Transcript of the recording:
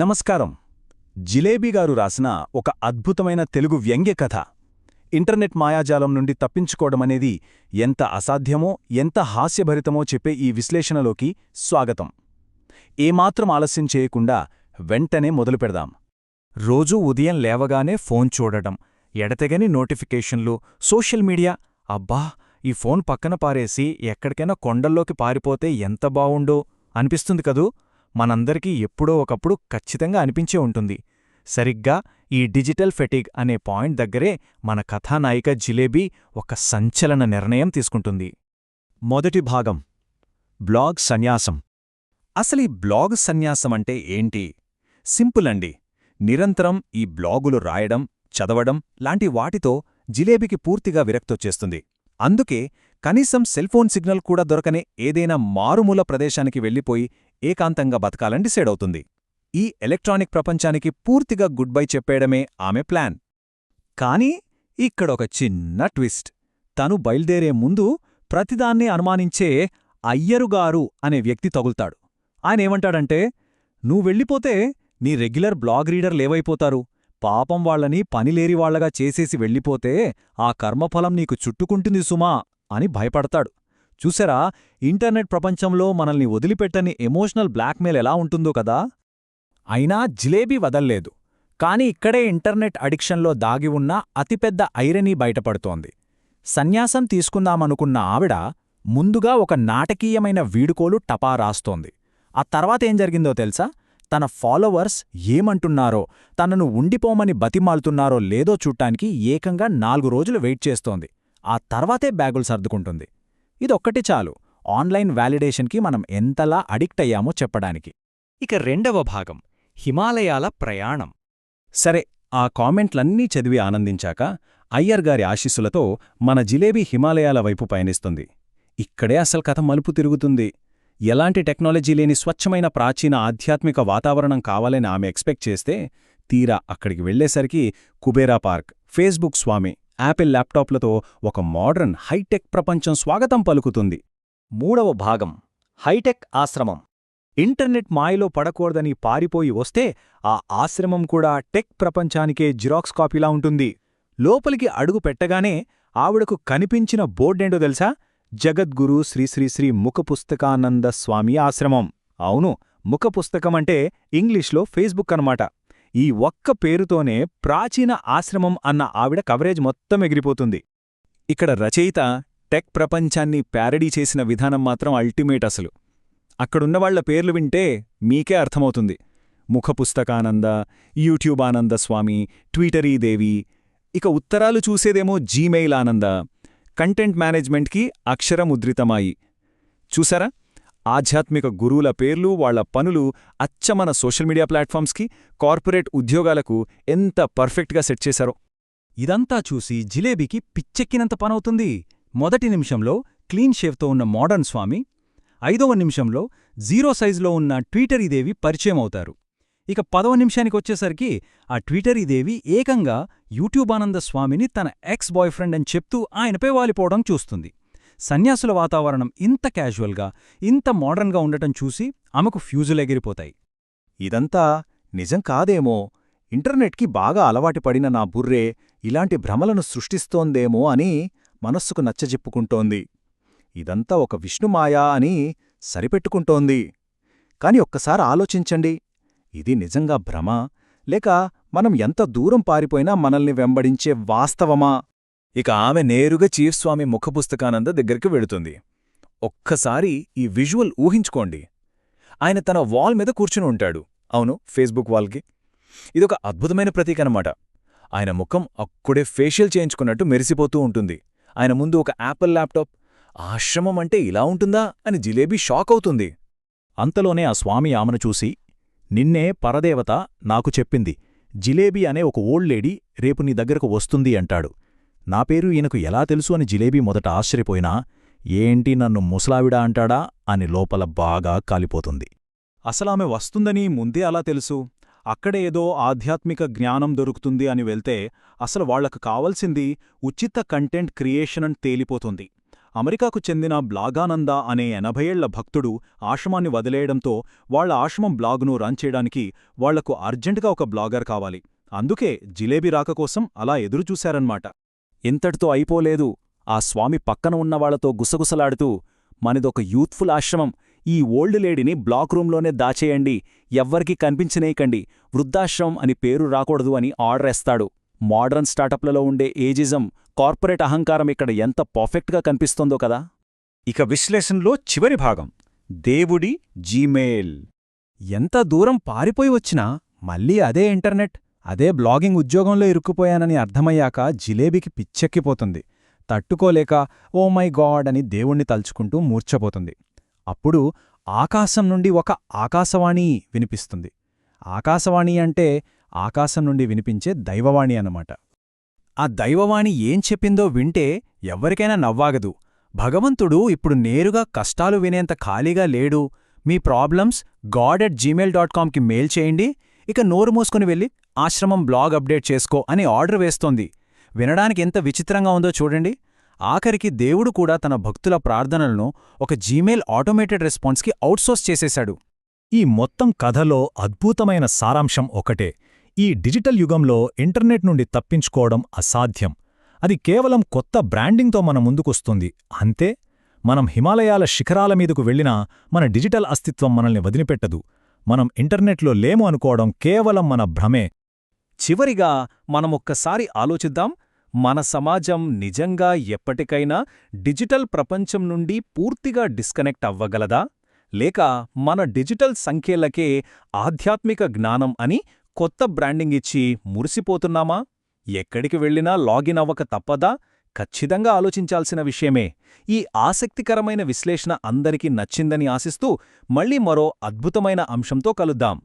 నమస్కారం. జిలేబీ గారు రాసిన ఒక అద్భుతమైన తెలుగు వ్యంగ్య కథ. ఇంటర్నెట్ మాయాజాలం నుండి తప్పించుకోవడమనేది ఎంత అసాధ్యమో, ఎంత హాస్యభరితమో చెప్పే ఈ విశ్లేషణలోకి స్వాగతం. ఏమాత్రం ఆలస్యం చేయకుండా వెంటనే మొదలుపెడదాం. రోజూ ఉదయం లేవగానే ఫోన్ చూడటం, ఎడతెగని నోటిఫికేషన్లు, సోషల్ మీడియా. అబ్బా, ఈ ఫోన్ పక్కన పారేసి ఎక్కడికైనా కొండల్లోకి పారిపోతే ఎంత బావుండో అనిపిస్తుంది కదూ. మనందరికీ ఎప్పుడో ఒకప్పుడు ఖచ్చితంగా అనిపించే ఉంటుంది. సరిగ్గా ఈ డిజిటల్ ఫెటిగ్ అనే పాయింట్ దగ్గరే మన కథానాయిక జిలేబీ ఒక సంచలన నిర్ణయం తీసుకుంటుంది. మొదటి భాగం, బ్లాగ్ సన్యాసం. అసలీ బ్లాగ్ సన్యాసమంటే ఏంటి? సింపుల్ అండి. నిరంతరం ఈ బ్లాగులు రాయడం, చదవడం లాంటి వాటితో జిలేబీకి పూర్తిగా విరక్తొచ్చేస్తుంది. అందుకే కనీసం సెల్ఫోన్ సిగ్నల్ కూడా దొరకనే ఏదైనా మారుమూల ప్రదేశానికి వెళ్ళిపోయి ఏకాంతంగా బతకాలని డిసైడ్ అవుతుంది. ఈ ఎలక్ట్రానిక్ ప్రపంచానికి పూర్తిగా గుడ్ బై చెప్పేయడమే ఆమె ప్లాన్. కానీ ఇక్కడొక చిన్న ట్విస్ట్. తను బయల్దేరే ముందు ప్రతిదాన్ని అనుమానించే అయ్యరుగారు అనే వ్యక్తి తగుల్తాడు. ఆయనేమంటాడంటే, నువ్వెళ్ళిపోతే నీ రెగ్యులర్ బ్లాగ్ రీడర్ లేవైపోతారు. పాపం వాళ్లని పనిలేరివాళ్లగా చేసేసి వెళ్ళిపోతే ఆ కర్మఫలం నీకు చుట్టుకుంటుంది సుమా అని భయపడతాడు. చూసారా, ఇంటర్నెట్ ప్రపంచంలో మనల్ని వదిలిపెట్టని ఎమోషనల్ బ్లాక్మెయిల్ ఎలా ఉంటుందో కదా. అయినా జిలేబీ వదల్లేదు. కాని ఇక్కడే ఇంటర్నెట్ అడిక్షన్లో దాగి ఉన్న అతిపెద్ద ఐరనీ బయటపడుతోంది. సన్యాసం తీసుకుందామనుకున్న ఆవిడ ముందుగా ఒక నాటకీయమైన వీడుకోలు టపా రాస్తోంది. ఆ తర్వాతేం జరిగిందో తెలుసా? తన ఫాలోవర్స్ ఏమంటున్నారో, తనను ఉండిపోమని బతిమాలుతున్నారో లేదో చూడ్డానికి ఏకంగా 4 రోజులు వెయిట్ చేస్తోంది. ఆ తర్వాతే బ్యాగులు సర్దుకుంటుంది. ఇదొక్కటి చాలు ఆన్లైన్ వ్యాలిడేషన్కి మనం ఎంతలా అడిక్ట్ అయ్యామో చెప్పడానికి. ఇక రెండవ భాగం, హిమాలయాల ప్రయాణం. సరే, ఆ కామెంట్లన్నీ చదివి ఆనందించాక అయ్యర్గారి ఆశీస్సులతో మన జిలేబీ హిమాలయాల వైపు పయనిస్తుంది. ఇక్కడే అసలు కథ మలుపు తిరుగుతుంది. ఎలాంటి టెక్నాలజీ లేని స్వచ్ఛమైన ప్రాచీన ఆధ్యాత్మిక వాతావరణం కావాలని ఆమె ఎక్స్పెక్ట్ చేస్తే, తీరా అక్కడికి వెళ్లేసరికి కుబేరా పార్క్, ఫేస్బుక్ స్వామి, యాపిల్ ల్యాప్టాప్లతో ఒక మోడర్న్ హైటెక్ ప్రపంచం స్వాగతం పలుకుతుంది. మూడవ భాగం, హైటెక్ ఆశ్రమం. ఇంటర్నెట్ మాయలో పడకూడదని పారిపోయి వస్తే ఆ ఆశ్రమం కూడా టెక్ ప్రపంచానికే జిరాక్స్ కాపీలా ఉంటుంది. లోపలికి అడుగు పెట్టగానే ఆవిడకు కనిపించిన బోర్డేంటో తెలుసా? జగద్గురు శ్రీశ్రీశ్రీ ముఖపుస్తకానంద స్వామి ఆశ్రమం. అవును, ముఖపుస్తకమంటే ఇంగ్లీష్లో ఫేస్బుక్ అన్నమాట. ఈ ఒక్క పేరుతోనే ప్రాచీన ఆశ్రమం అన్న ఆవిడ కవరేజ్ మొత్తం ఎగిరిపోతుంది. ఇక్కడ రచయిత టెక్ ప్రపంచాన్ని ప్యారడీ చేసిన విధానం మాత్రం అల్టిమేట్. అసలు అక్కడున్నవాళ్ల పేర్లు వింటే మీకే అర్థమవుతుంది. ముఖపుస్తకానంద, యూట్యూబ్ ఆనంద స్వామి, ట్విటరీదేవి. ఇక ఉత్తరాలు చూసేదేమో జీమెయిల్ ఆనంద. కంటెంట్ మేనేజ్మెంట్కి అక్షరముద్రితమాయి. చూసారా, ఆధ్యాత్మిక గురువుల పేర్లు, వాళ్ల పనులు అచ్చమన సోషల్ మీడియా ప్లాట్ఫామ్స్కి, కార్పొరేట్ ఉద్యోగాలకు ఎంత పర్ఫెక్ట్గా సెట్ చేశారో. ఇదంతా చూసి జిలేబీకి పిచ్చెక్కినంత పనవుతుంది. మొదటి నిమిషంలో క్లీన్ షేవ్తో ఉన్న మోడర్న్ స్వామి, 5వ నిమిషంలో జీరో సైజులో ఉన్న ట్విటరీదేవి పరిచయం అవుతారు. ఇక 10వ నిమిషానికొచ్చేసరికి ఆ ట్విటరీదేవి ఏకంగా యూట్యూబ్ ఆనంద స్వామిని తన ఎక్స్ బాయ్ఫ్రెండ్ అని చెప్తూ ఆయనపై వాలిపోవడం చూస్తుంది. సన్యాసుల వాతావరణం ఇంత క్యాజువల్గా, ఇంత మోడర్న్గా ఉండటం చూసి ఆమెకు ఫ్యూజులెగిరిపోతాయి. ఇదంతా నిజం కాదేమో, ఇంటర్నెట్కి బాగా అలవాటు పడిన నా బుర్రే ఇలాంటి భ్రమలను సృష్టిస్తోందేమో అని మనస్సుకు నచ్చజెప్పుకుంటోంది. ఇదంతా ఒక విష్ణుమాయా అని సరిపెట్టుకుంటోంది. కాని ఒక్కసారి ఆలోచించండి, ఇది నిజంగా భ్రమా, లేక మనం ఎంత దూరం పారిపోయినా మనల్ని వెంబడించే వాస్తవమా? ఇక ఆమె నేరుగా చీఫ్ స్వామి ముఖపుస్తకానంద దగ్గరికి వెళుతుంది. ఒక్కసారి ఈ విజువల్ ఊహించుకోండి. ఆయన తన వాల్ మీద కూర్చుని ఉంటాడు. అవును, ఫేస్బుక్ వాల్కి. ఇదొక అద్భుతమైన ప్రతీకనమాట. ఆయన ముఖం అక్కడే ఫేషియల్ చేయించుకున్నట్టు మెరిసిపోతూ ఉంటుంది. ఆయన ముందు ఒక యాపిల్ ల్యాప్టాప్. ఆశ్రమం అంటే ఇలా ఉంటుందా అని జిలేబీ షాక్ అవుతుంది. అంతలోనే ఆ స్వామి ఆమెను చూసి, నిన్నే పరదేవత నాకు చెప్పింది. జిలేబీ అనే ఒక ఓల్డ్ లేడీ రేపు నీ దగ్గరకు వస్తుంది అంటాడు. నా పేరు ఈయనకు ఎలా తెలుసు అని జిలేబీ మొదట ఆశ్చర్యపోయినా, ఏంటి నన్ను ముసలావిడా అంటాడా అని లోపల బాగా కాలిపోతుంది. అసలామె వస్తుందని ముందే అలా తెలుసు. అక్కడే ఏదో ఆధ్యాత్మిక జ్ఞానం దొరుకుతుంది అని వెళ్తే అసలు వాళ్లకు కావలసింది ఉచిత కంటెంట్ క్రియేషన్ అని తేలిపోతుంది. అమెరికాకు చెందిన బ్లాగానంద అనే 80 ఏళ్ల భక్తుడు ఆశ్రమాన్ని వదిలేయడంతో వాళ్ల ఆశ్రమం బ్లాగును రన్ చేయడానికి వాళ్లకు అర్జెంటుగా ఒక బ్లాగర్ కావాలి. అందుకే జిలేబీ రాక కోసం అలా ఎదురుచూశారన్మాట. ఇంతటితో అయిపోలేదు. ఆ స్వామి పక్కన ఉన్నవాళ్లతో గుసగుసలాడుతూ, మనదొక యూత్ఫుల్ ఆశ్రమం, ఈ ఓల్డ్ లేడీని బ్లాక్ రూంలోనే దాచేయండి, ఎవ్వరికీ కనిపించనేయకండి, వృద్ధాశ్రమం అని పేరు రాకూడదు అని ఆర్డరేస్తాడు. మోడర్న్ స్టార్టప్లలో ఉండే ఏజిజం, కార్పొరేట్ అహంకారం ఇక్కడ ఎంత పర్ఫెక్ట్గా కనిపిస్తోందో కదా. ఇక విశ్లేషణలో చివరి భాగం, దేవుడి జీమెయిల్. ఎంత దూరం పారిపోయి వచ్చినా మళ్ళీ అదే ఇంటర్నెట్, అదే బ్లాగింగ్ ఉద్యోగంలో ఇరుక్కుపోయానని అర్థమయ్యాక జిలేబీకి పిచ్చెక్కిపోతుంది. తట్టుకోలేక ఓ మై గాడ్ అని దేవుణ్ణి తలుచుకుంటూ మూర్ఛపోతుంది. అప్పుడు ఆకాశం నుండి ఒక ఆకాశవాణి వినిపిస్తుంది. ఆకాశవాణి అంటే ఆకాశం నుండి వినిపించే దైవవాణి అన్నమాట. ఆ దైవవాణి ఏం చెప్పిందో వింటే ఎవ్వరికైనా నవ్వాగదు. భగవంతుడు ఇప్పుడు నేరుగా కష్టాలు వినేంత ఖాళీగా లేడు, మీ ప్రాబ్లమ్స్ god@gmail.comకి మెయిల్ చేయండి, ఇక నోరు మూసుకుని వెళ్ళి ఆశ్రమం బ్లాగ్ అప్డేట్ చేసుకో అని ఆర్డర్ వేస్తోంది. వినడానికి ఎంత విచిత్రంగా ఉందో చూడండి. ఆఖరికి దేవుడు కూడా తన భక్తుల ప్రార్థనలను ఒక జీమెయిల్ ఆటోమేటెడ్ రెస్పాన్స్కి అవుట్సోర్స్ చేసేశాడు. ఈ మొత్తం కథలో అద్భుతమైన సారాంశం ఒకటే, ఈ డిజిటల్ యుగంలో ఇంటర్నెట్ నుండి తప్పించుకోవడం అసాధ్యం. అది కేవలం కొత్త బ్రాండింగ్తో మన ముందుకొస్తుంది అంతే. మనం హిమాలయాల శిఖరాల మీదకు వెళ్ళినా మన డిజిటల్ అస్తిత్వం మనల్ని వదిలిపెట్టదు. మనం ఇంటర్నెట్లో లేము అనుకోవడం కేవలం మన భ్రమే. చివరిగా మనమొక్కసారి ఆలోచిద్దాం, మన సమాజం నిజంగా ఎప్పటికైనా డిజిటల్ ప్రపంచం నుండి పూర్తిగా డిస్కనెక్ట్ అవ్వగలదా? లేక మన డిజిటల్ సంఖ్యలకే ఆధ్యాత్మిక జ్ఞానం అని కొత్త బ్రాండింగ్ ఇచ్చి మురిసిపోతున్నామా? ఎక్కడికి వెళ్ళినా లాగిన్ అవ్వక తప్పదా? ఖచ్చితంగా ఆలోచించాల్సిన విషయమే. ఈ ఆసక్తికరమైన విశ్లేషణ అందరికీ నచ్చిందని ఆశిస్తూ మళ్ళీ మరో అద్భుతమైన అంశంతో కలుద్దాం.